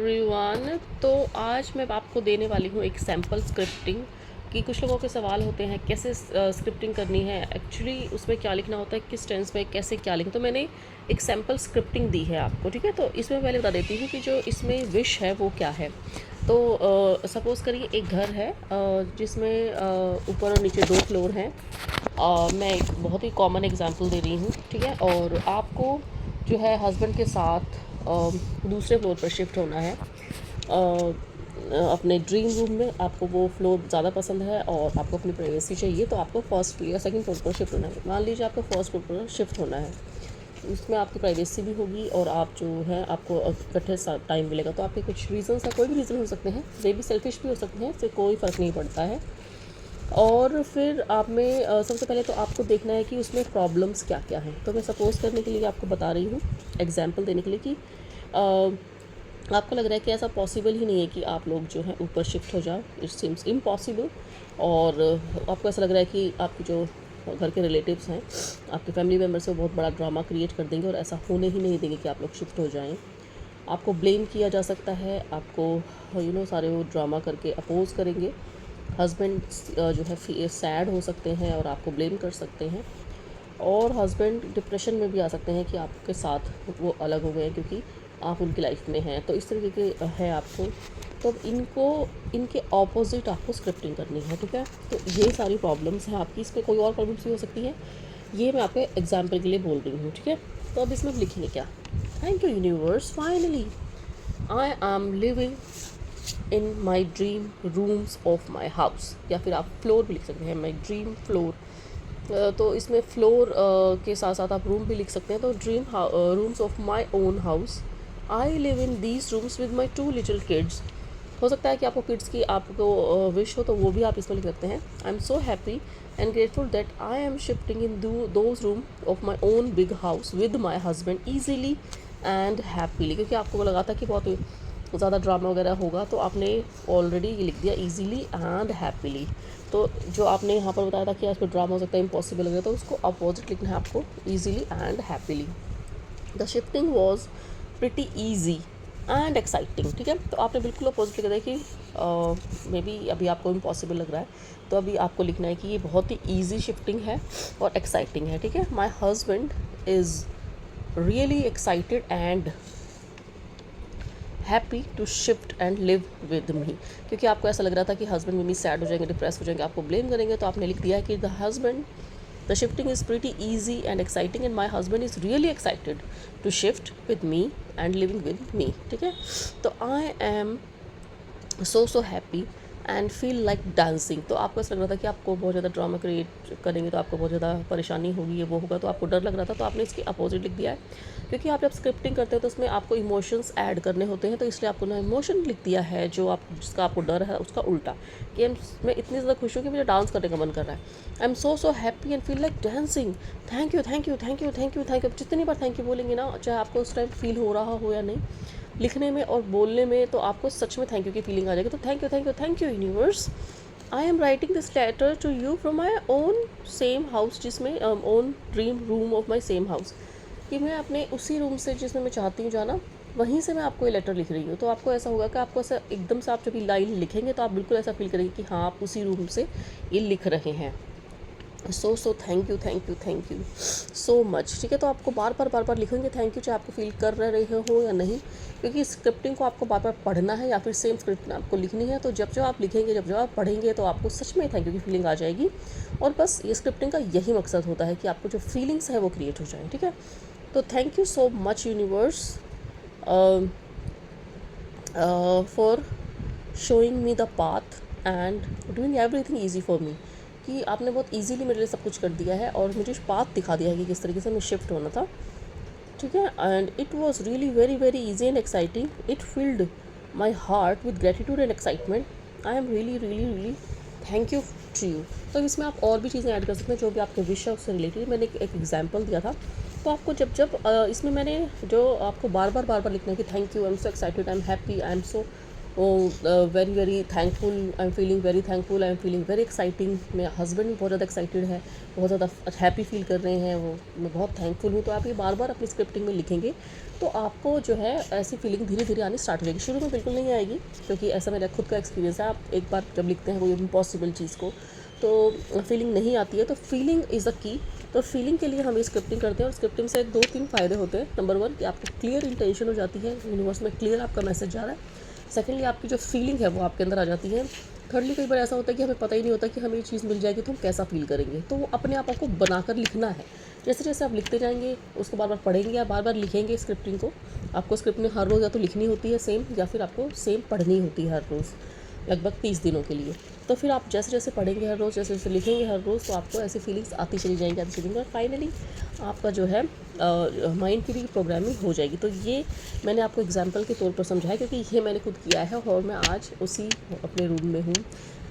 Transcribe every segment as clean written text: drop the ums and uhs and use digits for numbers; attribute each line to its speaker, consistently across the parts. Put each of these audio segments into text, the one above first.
Speaker 1: Everyone. तो आज मैं आपको देने वाली हूँ एक सैम्पल स्क्रिप्टिंग कि कुछ लोगों के सवाल होते हैं कैसे स्क्रिप्टिंग करनी है, एक्चुअली उसमें क्या लिखना होता है, किस टेंस में कैसे क्या लिखना। तो मैंने एक सैम्पल स्क्रिप्टिंग दी है आपको, ठीक है। तो इसमें पहले बता देती हूँ कि जो इसमें विश है वो क्या है। तो सपोज़ करिए एक घर है जिसमें ऊपर और नीचे 2 फ्लोर हैं। मैं एक बहुत ही कॉमन एग्जांपल दे रही हूँ, ठीक है। और आपको जो है हस्बैंड के साथ दूसरे फ्लोर पर शिफ्ट होना है। अपने ड्रीम रूम में आपको वो फ्लोर ज़्यादा पसंद है और आपको अपनी प्राइवेसी चाहिए, तो आपको फर्स्ट या सेकंड फ्लोर पर शिफ्ट होना है। मान लीजिए आपको फर्स्ट फ्लोर पर शिफ्ट होना है, उसमें आपकी प्राइवेसी भी होगी और आप जो है आपको इकट्ठे टाइम मिलेगा। तो आपके कुछ रीज़न्स हैं, कोई भी रीज़न हो सकते हैं, मे भी सेल्फिश भी हो सकते हैं, इससे कोई फ़र्क नहीं पड़ता है। और फिर आप में सबसे पहले तो आपको देखना है कि उसमें प्रॉब्लम्स क्या क्या हैं। तो मैं सपोज़ करने के लिए आपको बता रही हूँ, एग्जांपल देने के लिए कि आपको लग रहा है कि ऐसा पॉसिबल ही नहीं है कि आप लोग जो है ऊपर शिफ्ट हो जाओ, इट सीम्स इम्पॉसिबल। और आपको ऐसा लग रहा है कि आपके जो घर के रिलेटिव्स हैं, आपके फैमिली मेम्बर से वो बहुत बड़ा ड्रामा क्रिएट कर देंगे और ऐसा होने ही नहीं देंगे कि आप लोग शिफ्ट हो जाएं। आपको ब्लेम किया जा सकता है, आपको सारे वो ड्रामा करके अपोज़ करेंगे। हस्बैंड जो है सैड हो सकते हैं और आपको ब्लेम कर सकते हैं। और हस्बैंड डिप्रेशन में भी आ सकते हैं कि आपके साथ वो अलग हो गए हैं क्योंकि आप उनकी लाइफ में हैं। तो इस तरीके के है आपको, तो अब इनके ऑपोजिट आपको स्क्रिप्टिंग करनी है, ठीक है। तो ये सारी प्रॉब्लम्स हैं आपकी, इसमें कोई और प्रॉब्लम्स भी हो सकती हैं, ये मैं आपको एग्जाम्पल के लिए बोल रही हूँ, ठीक है। तो अब इसमें लिखेंगे क्या, thank you universe, finally I am living in my dream rooms of my house, या फिर आप फ्लोर भी लिख सकते हैं, माई ड्रीम फ्लोर। तो इसमें फ्लोर के साथ साथ आप रूम भी लिख सकते हैं। तो dream rooms of my own house, I live in these rooms with my 2 little kids. हो सकता है कि आपको किड्स की आपको विश हो, तो वो भी आप इसमें लिख सकते हैं। आई am so happy and grateful that I am shifting in those room of my own big house with my husband easily and happily. क्योंकि आपको लगा था कि बहुत ज़्यादा ड्रामा वगैरह होगा, तो आपने ऑलरेडी ये लिख दिया ईजीली एंड हैप्पीली। तो जो आपने यहाँ पर बताया था कि आज पर ड्रामा हो सकता है, इम्पॉसिबल वगैरह, तो उसको अपोजिट लिखना है आपको, easily and happily. The shifting was pretty easy and exciting, ठीक है। तो आपने बिल्कुल अपोजिट लिख दिया कि मे बी अभी आपको इम्पॉसिबल लग रहा है, तो अभी आपको लिखना है कि ये बहुत ही ईजी शिफ्टिंग है और एक्साइटिंग है, ठीक है। My husband is really excited and happy to shift and live with me. क्योंकि आपको ऐसा लग रहा था कि हस्बैंड में भी सैड हो जाएंगे, डिप्रेस हो जाएंगे, आपको ब्लेम करेंगे, तो आपने लिख दिया है कि the shifting is pretty easy and exciting and my husband is really excited to shift with me and living with me, ठीक है। तो I am so happy and feel like dancing. तो आपको ऐसा लग रहा था कि आपको बहुत ज़्यादा ड्रामा क्रिएट करेंगे तो आपको बहुत ज़्यादा परेशानी होगी, ये वो होगा, तो आपको डर लग रहा था, तो आपने इसके अपोजिट लिख दिया है। क्योंकि आप जब स्क्रिप्टिंग करते हो तो उसमें आपको इमोशंस ऐड करने होते हैं, तो इसलिए आपको ना इमोशन लिख दिया है, जो आप जिसका आपको डर है उसका उल्टा, कि मैं इतनी ज़्यादा खुश हूँ कि मुझे डांस करने का मन कर रहा है। आई am so happy and feel like dancing, thank you thank you thank you thank you thank you. जितनी बार थैंक यू बोलेंगे ना, चाहे आपको उस टाइम फील हो रहा हो या नहीं, लिखने में और बोलने में, तो आपको सच में थैंक यू की फीलिंग आ जाएगी। तो thank you thank you thank you universe, I am writing this letter to you from my own same house, जिसमें own dream room of my same house, कि मैं अपने उसी रूम से जिसमें मैं चाहती हूँ जाना, वहीं से मैं आपको ये लेटर लिख रही हूँ। तो आपको ऐसा होगा कि आपको ऐसा एकदम से आप जब ये लाइन लिखेंगे तो आप बिल्कुल ऐसा फील करेंगे कि हाँ, आप उसी रूम से ये लिख रहे हैं। So thank you so much, ठीक है। तो आपको बार बार लिखेंगे थैंक यू, चाहे आपको फील कर रहे हो या नहीं, क्योंकि स्क्रिप्टिंग को आपको बार बार पढ़ना है या फिर सेम स्क्रिप्ट आपको लिखनी है। तो जब आप लिखेंगे, जब आप पढ़ेंगे, तो आपको सच में थैंक यू की फीलिंग आ जाएगी। और बस ये स्क्रिप्टिंग का यही मकसद होता है कि आपको जो फीलिंग्स है वो क्रिएट हो जाए, ठीक है। तो thank you so much universe for showing me the path and doing everything easy for me, कि आपने बहुत इजीली मेरे लिए सब कुछ कर दिया है और मुझे पाथ दिखा दिया है कि किस तरीके से मैं शिफ्ट होना था, ठीक है। And it was really very easy and exciting, it filled my heart with gratitude and excitement, I am really thank you to you. तो इसमें आप और भी चीज़ें ऐड कर सकते हैं, जो भी आपके विश है उससे रिलेटेड। मैंने एक एग्जाम्पल दिया था, तो आपको जब इसमें मैंने जो आपको बार बार लिखना है कि thank you, I am so excited, I am happy, I am so very very thankful, I am feeling very thankful, I am feeling very exciting, मेरा हस्बैंड भी बहुत ज़्यादा एक्साइटेड है, बहुत ज़्यादा हैप्पी फील कर रहे हैं वो, मैं बहुत थैंकफुल हूँ। तो आप ये बार बार अपनी स्क्रिप्टिंग में लिखेंगे तो आपको जो है ऐसी फीलिंग धीरे धीरे आनी स्टार्ट हो जाएगी। शुरू में बिल्कुल नहीं आएगी, क्योंकि ऐसा मेरा खुद का एक्सपीरियंस है। आप एक बार जब लिखते हैं कोई इम्पॉसिबल चीज़ को तो फीलिंग नहीं आती है, तो फीलिंग इज़ द की। तो फीलिंग के लिए हम ये स्क्रिप्टिंग करते हैं, और स्क्रिप्टिंग से 2-3 फ़ायदे होते हैं। नंबर 1 कि आपको क्लियर इंटेंशन हो जाती है, यूनिवर्स में क्लियर आपका मैसेज जा रहा है। सेकेंडली आपकी जो फीलिंग है वो आपके अंदर आ जाती है। थर्डली कई बार ऐसा होता है कि हमें पता ही नहीं होता कि हमें ये चीज़ मिल जाएगी तो हम कैसा फील करेंगे, तो वो अपने आप आपको बनाकर लिखना है। जैसे जैसे आप लिखते जाएंगे, उसको बार बार पढ़ेंगे या बार बार लिखेंगे स्क्रिप्टिंग को, आपको स्क्रिप्ट में हर रोज़ या तो लिखनी होती है सेम, या फिर आपको सेम पढ़नी होती है हर रोज़ लगभग 30 दिनों के लिए। तो फिर आप जैसे जैसे पढ़ेंगे हर रोज़, जैसे जैसे लिखेंगे हर रोज़, तो आपको ऐसी फीलिंग्स आती चली जाएंगी। और फाइनली आपका जो है माइंड की भी प्रोग्रामिंग हो जाएगी। तो ये मैंने आपको एग्जांपल के तौर पर समझाया, क्योंकि ये मैंने खुद किया है और मैं आज उसी अपने रूम में हूँ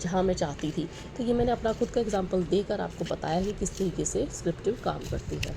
Speaker 1: जहाँ मैं चाहती थी। तो ये मैंने अपना खुद का एग्जांपल देकर आपको बताया कि किस तरीके से स्क्रिप्टिव काम करती है।